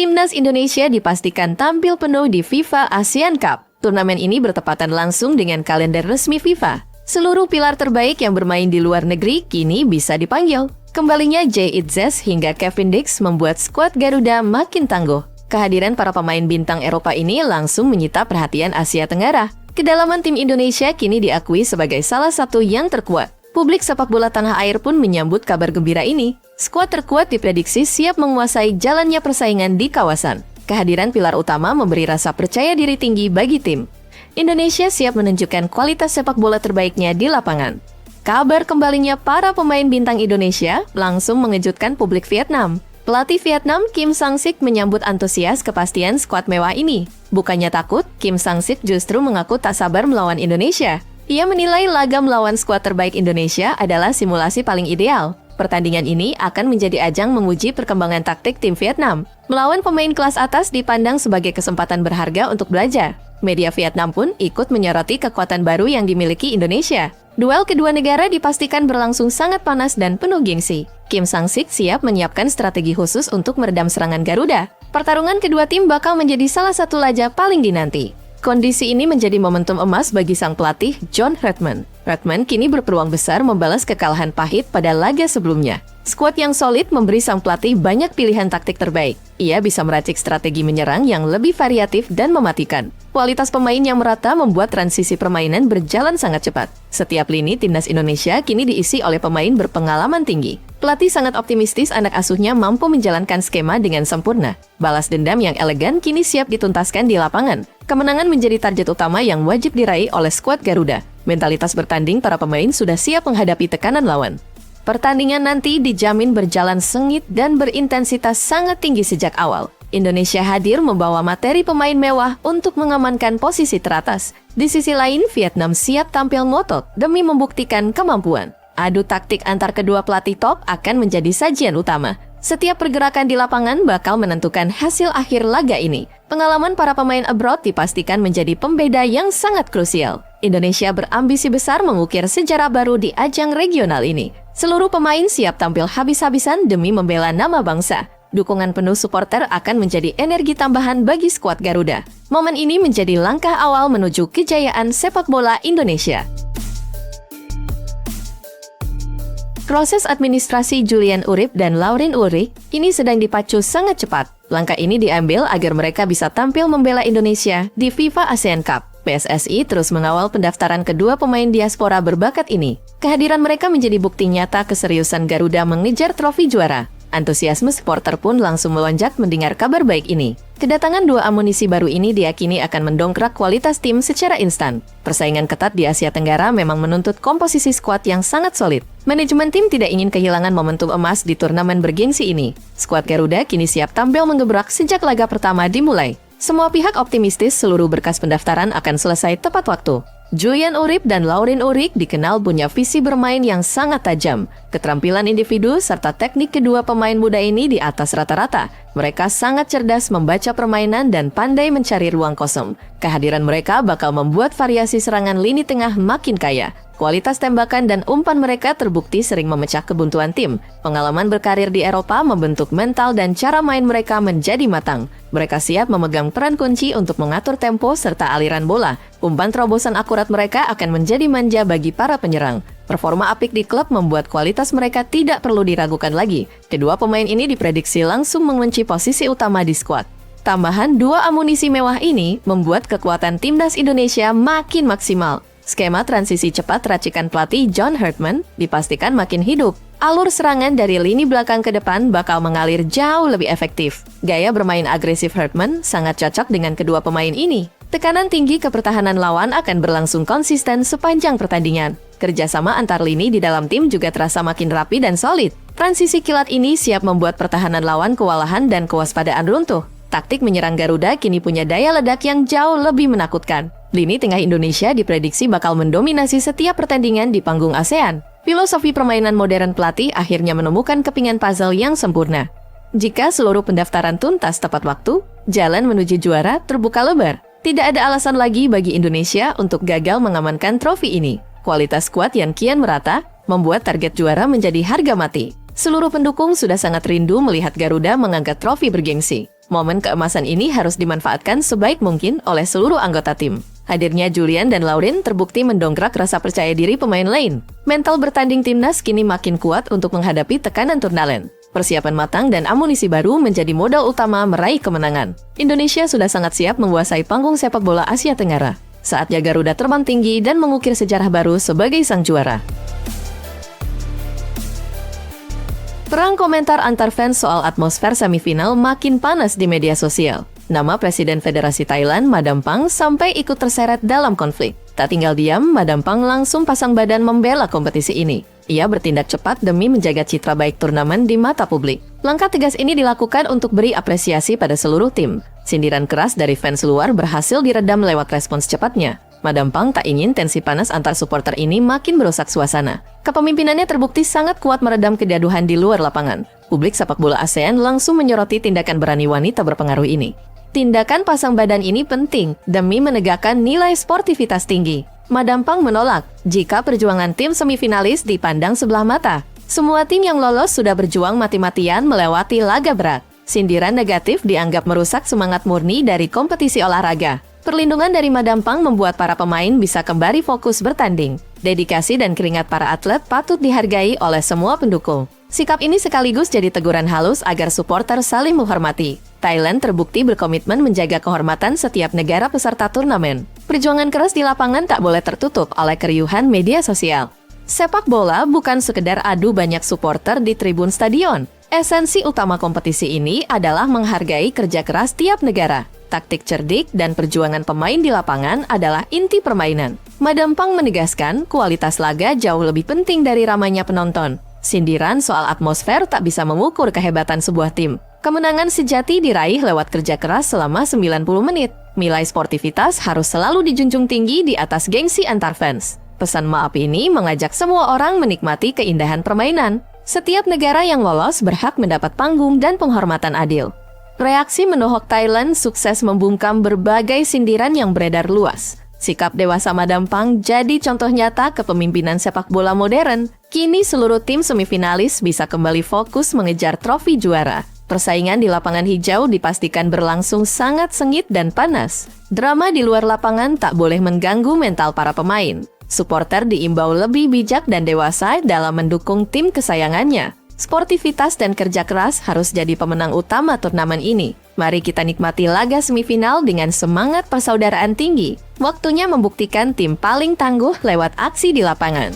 Timnas Indonesia dipastikan tampil penuh di FIFA ASEAN Cup. Turnamen ini bertepatan langsung dengan kalender resmi FIFA. Seluruh pilar terbaik yang bermain di luar negeri kini bisa dipanggil. Kembalinya Jay Itzes hingga Kevin Dix membuat skuad Garuda makin tangguh. Kehadiran para pemain bintang Eropa ini langsung menyita perhatian Asia Tenggara. Kedalaman tim Indonesia kini diakui sebagai salah satu yang terkuat. Publik sepak bola tanah air pun menyambut kabar gembira ini. Skuad terkuat diprediksi siap menguasai jalannya persaingan di kawasan. Kehadiran pilar utama memberi rasa percaya diri tinggi bagi tim. Indonesia siap menunjukkan kualitas sepak bola terbaiknya di lapangan. Kabar kembalinya para pemain bintang Indonesia langsung mengejutkan publik Vietnam. Pelatih Vietnam Kim Sang-sik menyambut antusias kepastian skuad mewah ini. Bukannya takut, Kim Sang-sik justru mengaku tak sabar melawan Indonesia. Ia menilai laga melawan skuad terbaik Indonesia adalah simulasi paling ideal. Pertandingan ini akan menjadi ajang menguji perkembangan taktik tim Vietnam. Melawan pemain kelas atas dipandang sebagai kesempatan berharga untuk belajar. Media Vietnam pun ikut menyoroti kekuatan baru yang dimiliki Indonesia. Duel kedua negara dipastikan berlangsung sangat panas dan penuh gengsi. Kim Sang-sik siap menyiapkan strategi khusus untuk meredam serangan Garuda. Pertarungan kedua tim bakal menjadi salah satu laga paling dinanti. Kondisi ini menjadi momentum emas bagi sang pelatih John Herdman. Herdman kini berpeluang besar membalas kekalahan pahit pada laga sebelumnya. Skuad yang solid memberi sang pelatih banyak pilihan taktik terbaik. Ia bisa meracik strategi menyerang yang lebih variatif dan mematikan. Kualitas pemain yang merata membuat transisi permainan berjalan sangat cepat. Setiap lini timnas Indonesia kini diisi oleh pemain berpengalaman tinggi. Pelatih sangat optimistis anak asuhnya mampu menjalankan skema dengan sempurna. Balas dendam yang elegan kini siap dituntaskan di lapangan. Kemenangan menjadi target utama yang wajib diraih oleh skuad Garuda. Mentalitas bertanding para pemain sudah siap menghadapi tekanan lawan. Pertandingan nanti dijamin berjalan sengit dan berintensitas sangat tinggi sejak awal. Indonesia hadir membawa materi pemain mewah untuk mengamankan posisi teratas. Di sisi lain, Vietnam siap tampil ngotot demi membuktikan kemampuan. Adu taktik antar kedua pelatih top akan menjadi sajian utama. Setiap pergerakan di lapangan bakal menentukan hasil akhir laga ini. Pengalaman para pemain abroad dipastikan menjadi pembeda yang sangat krusial. Indonesia berambisi besar mengukir sejarah baru di ajang regional ini. Seluruh pemain siap tampil habis-habisan demi membela nama bangsa. Dukungan penuh supporter akan menjadi energi tambahan bagi skuad Garuda. Momen ini menjadi langkah awal menuju kejayaan sepak bola Indonesia. Proses administrasi Julian Urip dan Laurin Ulrich ini sedang dipacu sangat cepat. Langkah ini diambil agar mereka bisa tampil membela Indonesia di FIFA ASEAN Cup. PSSI terus mengawal pendaftaran kedua pemain diaspora berbakat ini. Kehadiran mereka menjadi bukti nyata keseriusan Garuda mengejar trofi juara. Antusiasme supporter pun langsung melonjak mendengar kabar baik ini. Kedatangan dua amunisi baru ini diyakini akan mendongkrak kualitas tim secara instan. Persaingan ketat di Asia Tenggara memang menuntut komposisi skuad yang sangat solid. Manajemen tim tidak ingin kehilangan momentum emas di turnamen bergengsi ini. Skuad Garuda kini siap tampil menggebrak sejak laga pertama dimulai. Semua pihak optimistis seluruh berkas pendaftaran akan selesai tepat waktu. Julian Urip dan Laurin Ulrich dikenal punya visi bermain yang sangat tajam. Keterampilan individu serta teknik kedua pemain muda ini di atas rata-rata. Mereka sangat cerdas membaca permainan dan pandai mencari ruang kosong. Kehadiran mereka bakal membuat variasi serangan lini tengah makin kaya. Kualitas tembakan dan umpan mereka terbukti sering memecah kebuntuan tim. Pengalaman berkarir di Eropa membentuk mental dan cara main mereka menjadi matang. Mereka siap memegang peran kunci untuk mengatur tempo serta aliran bola. Umpan terobosan akurat mereka akan menjadi manja bagi para penyerang. Performa apik di klub membuat kualitas mereka tidak perlu diragukan lagi. Kedua pemain ini diprediksi langsung mengunci posisi utama di skuad. Tambahan dua amunisi mewah ini membuat kekuatan timnas Indonesia makin maksimal. Skema transisi cepat racikan pelatih John Herdman dipastikan makin hidup. Alur serangan dari lini belakang ke depan bakal mengalir jauh lebih efektif. Gaya bermain agresif Herdman sangat cocok dengan kedua pemain ini. Tekanan tinggi ke pertahanan lawan akan berlangsung konsisten sepanjang pertandingan. Kerjasama antar lini di dalam tim juga terasa makin rapi dan solid. Transisi kilat ini siap membuat pertahanan lawan kewalahan dan kewaspadaan runtuh. Taktik menyerang Garuda kini punya daya ledak yang jauh lebih menakutkan. Lini tengah Indonesia diprediksi bakal mendominasi setiap pertandingan di panggung ASEAN. Filosofi permainan modern pelatih akhirnya menemukan kepingan puzzle yang sempurna. Jika seluruh pendaftaran tuntas tepat waktu, jalan menuju juara terbuka lebar. Tidak ada alasan lagi bagi Indonesia untuk gagal mengamankan trofi ini. Kualitas skuad yang kian merata membuat target juara menjadi harga mati. Seluruh pendukung sudah sangat rindu melihat Garuda mengangkat trofi bergengsi. Momen keemasan ini harus dimanfaatkan sebaik mungkin oleh seluruh anggota tim. Hadirnya Julian dan Lauren terbukti mendongkrak rasa percaya diri pemain lain. Mental bertanding timnas kini makin kuat untuk menghadapi tekanan turnamen. Persiapan matang dan amunisi baru menjadi modal utama meraih kemenangan. Indonesia sudah sangat siap menguasai panggung sepak bola Asia Tenggara. Saatnya Garuda terbang tinggi dan mengukir sejarah baru sebagai sang juara. Perang komentar antar fans soal atmosfer semifinal makin panas di media sosial. Nama Presiden Federasi Thailand, Madam Pang, sampai ikut terseret dalam konflik. Tak tinggal diam, Madam Pang langsung pasang badan membela kompetisi ini. Ia bertindak cepat demi menjaga citra baik turnamen di mata publik. Langkah tegas ini dilakukan untuk beri apresiasi pada seluruh tim. Sindiran keras dari fans luar berhasil diredam lewat respons cepatnya. Madam Pang tak ingin tensi panas antar supporter ini makin merusak suasana. Kepemimpinannya terbukti sangat kuat meredam kegaduhan di luar lapangan. Publik sepak bola ASEAN langsung menyoroti tindakan berani wanita berpengaruh ini. Tindakan pasang badan ini penting demi menegakkan nilai sportivitas tinggi. Madam Pang menolak jika perjuangan tim semifinalis dipandang sebelah mata. Semua tim yang lolos sudah berjuang mati-matian melewati laga berat. Sindiran negatif dianggap merusak semangat murni dari kompetisi olahraga. Perlindungan dari Madam Pang membuat para pemain bisa kembali fokus bertanding. Dedikasi dan keringat para atlet patut dihargai oleh semua pendukung. Sikap ini sekaligus jadi teguran halus agar supporter saling menghormati. Thailand terbukti berkomitmen menjaga kehormatan setiap negara peserta turnamen. Perjuangan keras di lapangan tak boleh tertutup oleh keriuhan media sosial. Sepak bola bukan sekedar adu banyak supporter di tribun stadion. Esensi utama kompetisi ini adalah menghargai kerja keras tiap negara. Taktik cerdik dan perjuangan pemain di lapangan adalah inti permainan. Madam Pang menegaskan kualitas laga jauh lebih penting dari ramainya penonton. Sindiran soal atmosfer tak bisa mengukur kehebatan sebuah tim. Kemenangan sejati diraih lewat kerja keras selama 90 menit. Nilai sportivitas harus selalu dijunjung tinggi di atas gengsi antar fans. Pesan maaf ini mengajak semua orang menikmati keindahan permainan. Setiap negara yang lolos berhak mendapat panggung dan penghormatan adil. Reaksi menohok Thailand sukses membungkam berbagai sindiran yang beredar luas. Sikap dewasa Madam Pang jadi contoh nyata kepemimpinan sepak bola modern. Kini seluruh tim semifinalis bisa kembali fokus mengejar trofi juara. Persaingan di lapangan hijau dipastikan berlangsung sangat sengit dan panas. Drama di luar lapangan tak boleh mengganggu mental para pemain. Supporter diimbau lebih bijak dan dewasa dalam mendukung tim kesayangannya. Sportivitas dan kerja keras harus jadi pemenang utama turnamen ini. Mari kita nikmati laga semifinal dengan semangat persaudaraan tinggi. Waktunya membuktikan tim paling tangguh lewat aksi di lapangan.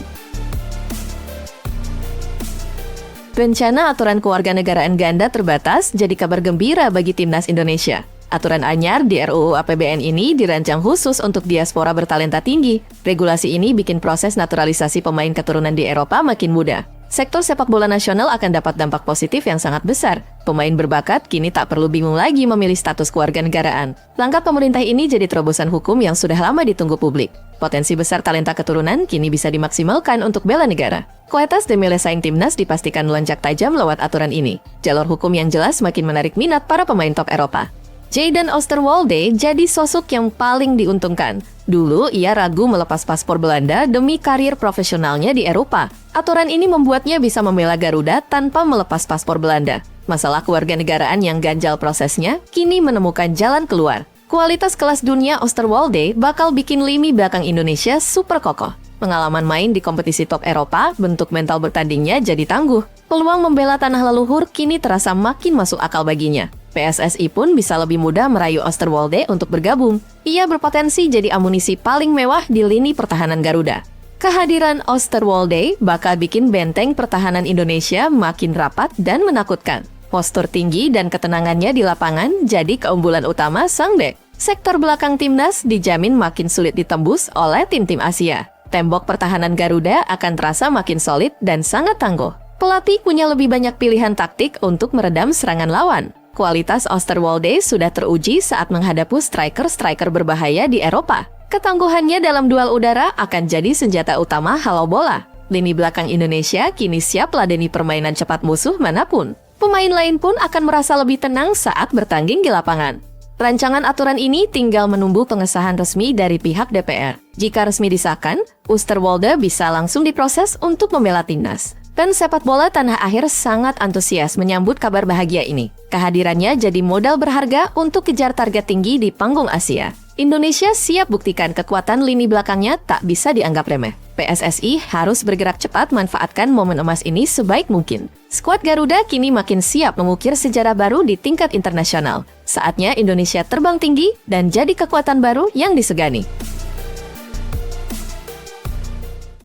Rencana aturan kewarganegaraan ganda terbatas jadi kabar gembira bagi timnas Indonesia. Aturan anyar di RUU APBN ini dirancang khusus untuk diaspora bertalenta tinggi. Regulasi ini bikin proses naturalisasi pemain keturunan di Eropa makin mudah. Sektor sepak bola nasional akan dapat dampak positif yang sangat besar. Pemain berbakat kini tak perlu bingung lagi memilih status kewarganegaraan. Langkah pemerintah ini jadi terobosan hukum yang sudah lama ditunggu publik. Potensi besar talenta keturunan kini bisa dimaksimalkan untuk bela negara. Kualitas demi saing timnas dipastikan melonjak tajam lewat aturan ini. Jalur hukum yang jelas makin menarik minat para pemain top Eropa. Jayden Oosterwolde jadi sosok yang paling diuntungkan. Dulu ia ragu melepas paspor Belanda demi karir profesionalnya di Eropa. Aturan ini membuatnya bisa membela Garuda tanpa melepas paspor Belanda. Masalah kewarganegaraan yang ganjal prosesnya kini menemukan jalan keluar. Kualitas kelas dunia Oosterwolde bakal bikin lini belakang Indonesia super kokoh. Pengalaman main di kompetisi top Eropa, bentuk mental bertandingnya jadi tangguh. Peluang membela tanah leluhur kini terasa makin masuk akal baginya. PSSI pun bisa lebih mudah merayu Oosterwolde untuk bergabung. Ia berpotensi jadi amunisi paling mewah di lini pertahanan Garuda. Kehadiran Oosterwolde bakal bikin benteng pertahanan Indonesia makin rapat dan menakutkan. Postur tinggi dan ketenangannya di lapangan jadi keunggulan utama sang bek. Sektor belakang timnas dijamin makin sulit ditembus oleh tim-tim Asia. Tembok pertahanan Garuda akan terasa makin solid dan sangat tangguh. Pelatih punya lebih banyak pilihan taktik untuk meredam serangan lawan. Kualitas Oosterwolde sudah teruji saat menghadapi striker-striker berbahaya di Eropa. Ketangguhannya dalam duel udara akan jadi senjata utama halau bola. Lini belakang Indonesia kini siap ladeni permainan cepat musuh manapun. Pemain lain pun akan merasa lebih tenang saat bertanding di lapangan. Rancangan aturan ini tinggal menunggu pengesahan resmi dari pihak DPR. Jika resmi disahkan, Oosterwolde bisa langsung diproses untuk membela timnas. Fans sepak bola tanah air sangat antusias menyambut kabar bahagia ini. Kehadirannya jadi modal berharga untuk kejar target tinggi di panggung Asia. Indonesia siap buktikan kekuatan lini belakangnya tak bisa dianggap remeh. PSSI harus bergerak cepat manfaatkan momen emas ini sebaik mungkin. Skuad Garuda kini makin siap mengukir sejarah baru di tingkat internasional. Saatnya Indonesia terbang tinggi dan jadi kekuatan baru yang disegani.